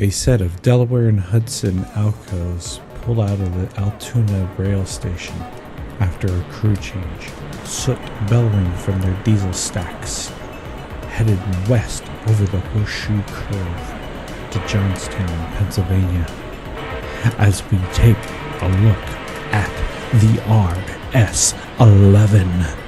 A set of Delaware and Hudson Alcos pull out of the Altoona rail station after a crew change, soot bellowing from their diesel stacks, headed west over the Horseshoe Curve to Johnstown, Pennsylvania, as we take a look at the RS11.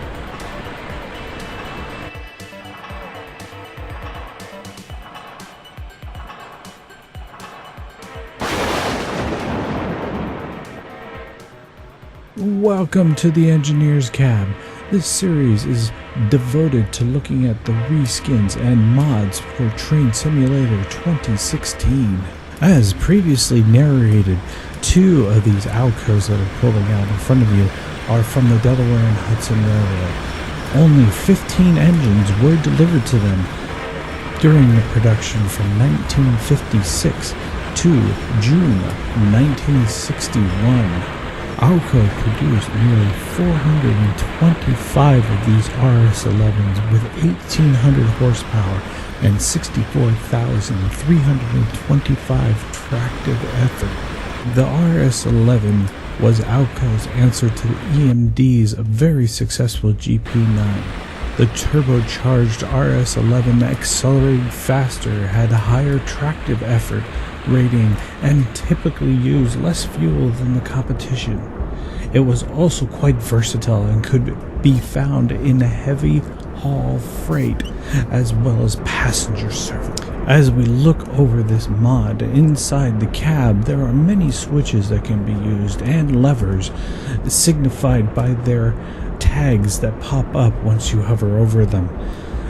Welcome to the Engineer's Cab. This series is devoted to looking at the reskins and mods for Train Simulator 2016. As previously narrated, two of these Alcos that are pulling out in front of you are from the Delaware and Hudson Railroad. Only 15 engines were delivered to them during the production from 1956 to June 1961. Alco produced nearly 425 of these RS11s with 1,800 horsepower and 64,325 tractive effort. The RS11 was Alco's answer to the EMD's very successful GP9. The turbocharged RS11 accelerated faster, had higher tractive effort rating, and typically used less fuel than the competition. It was also quite versatile and could be found in heavy haul freight as well as passenger service. As we look over this mod inside the cab, there are many switches that can be used and levers signified by their tags that pop up once you hover over them.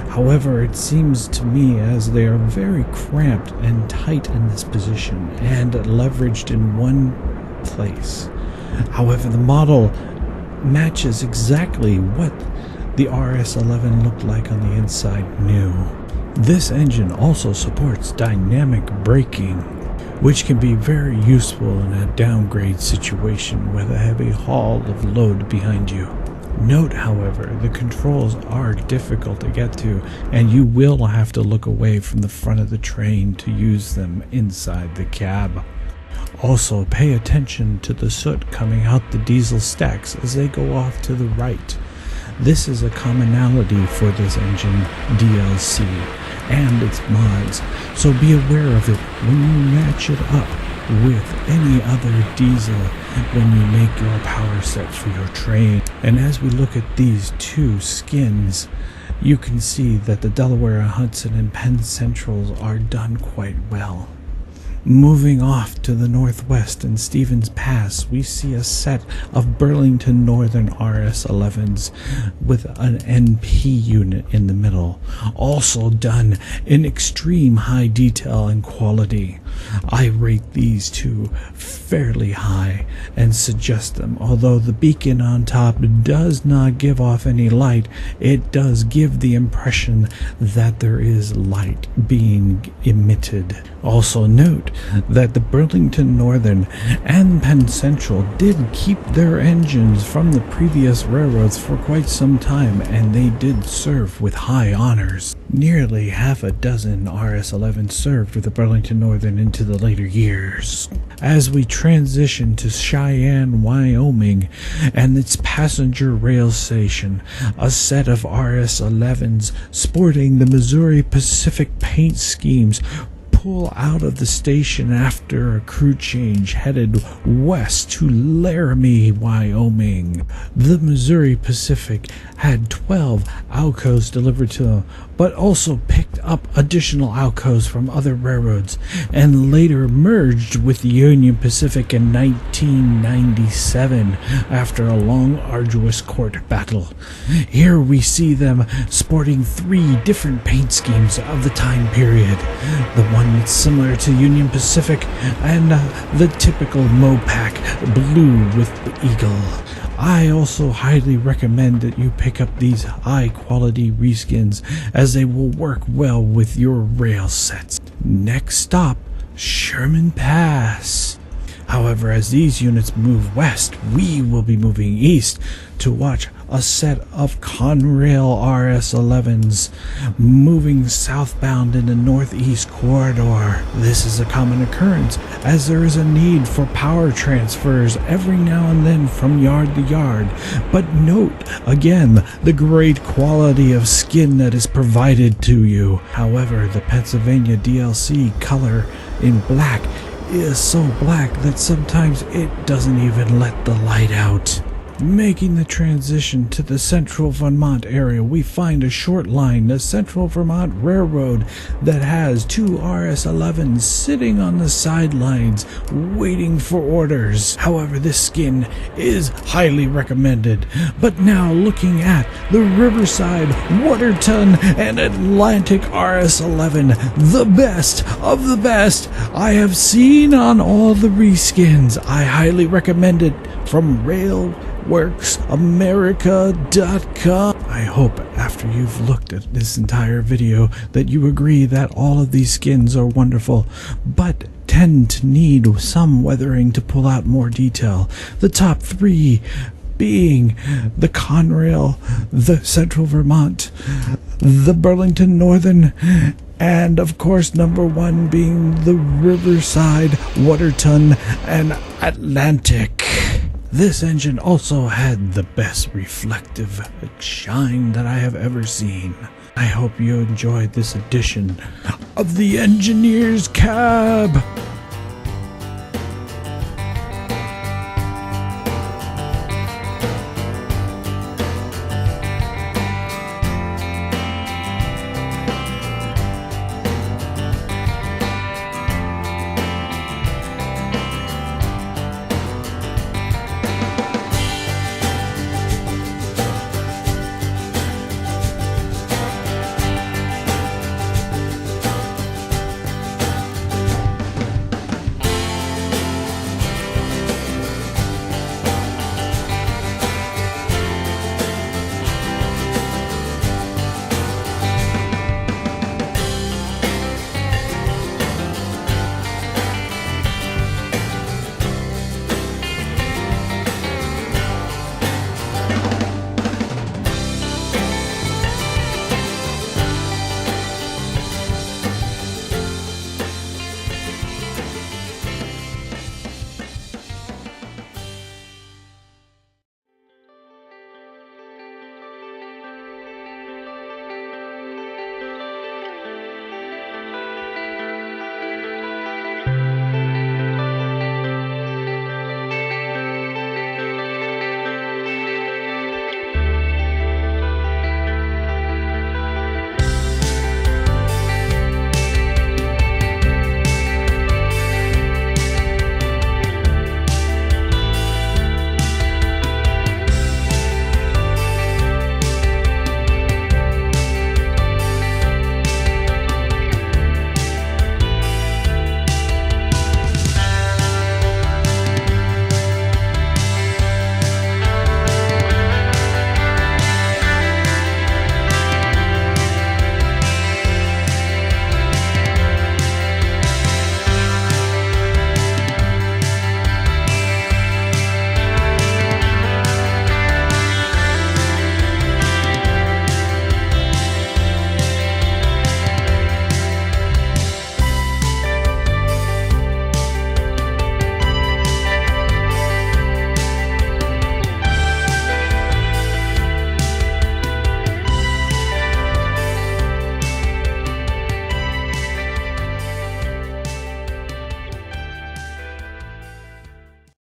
However, it seems to me as they are very cramped and tight in this position and leveraged in one place. However, the model matches exactly what the RS11 looked like on the inside new. This engine also supports dynamic braking, which can be very useful in a downgrade situation with a heavy haul of load behind you. Note, however, the controls are difficult to get to, and you will have to look away from the front of the train to use them inside the cab. Also, pay attention to the soot coming out the diesel stacks as they go off to the right. This is a commonality for this engine DLC and its mods, so be aware of it when you match it up with any other diesel when you make your power set for your train. And as we look at these two skins, you can see that the Delaware, Hudson, and Penn Centrals are done quite well. Moving off to the northwest in Stevens Pass, we see a set of Burlington Northern RS11s with an NP unit in the middle, also done in extreme high detail and quality. I rate these two fairly high and suggest them. Although the beacon on top does not give off any light, it does give the impression that there is light being emitted. Also note that the Burlington Northern and Penn Central did keep their engines from the previous railroads for quite some time, and they did serve with high honors. Nearly half a dozen RS11 served with the Burlington Northern into the later years. As we transition to Cheyenne, Wyoming, and its passenger rail station, a set of RS11s sporting the Missouri Pacific paint schemes pull out of the station after a crew change headed west to Laramie, Wyoming. The Missouri Pacific had 12 Alcos delivered to them, but also picked up additional Alcos from other railroads and later merged with the Union Pacific in 1997 after a long, arduous court battle. Here we see them sporting 3 different paint schemes of the time period. The one that's similar to Union Pacific and the typical Mopac blue with the eagle. I also highly recommend that you pick up these high quality reskins as they will work well with your rail sets. Next stop, Sherman Pass. However, as these units move west, we will be moving east to watch a set of Conrail RS11s moving southbound in the northeast corridor. This is a common occurrence as there is a need for power transfers every now and then from yard to yard. But note again the great quality of skin that is provided to you. However, the Pennsylvania DLC color in black is so black that sometimes it doesn't even let the light out. Making the transition to the central Vermont area, we find a short line, the Central Vermont Railroad, that has two RS11s sitting on the sidelines waiting for orders. However, this skin is highly recommended. But now looking at the Riverside, Waterton, and Atlantic RS11, the best of the best I have seen on all the reskins. I highly recommend it from RailworksAmerica.com. I hope after you've looked at this entire video that you agree that all of these skins are wonderful, but tend to need some weathering to pull out more detail. The top three being the Conrail, the Central Vermont, the Burlington Northern, and of course number one being the Riverside, Waterton, and Atlantic. This engine also had the best reflective shine that I have ever seen. I hope you enjoyed this edition of the Engineer's Cab.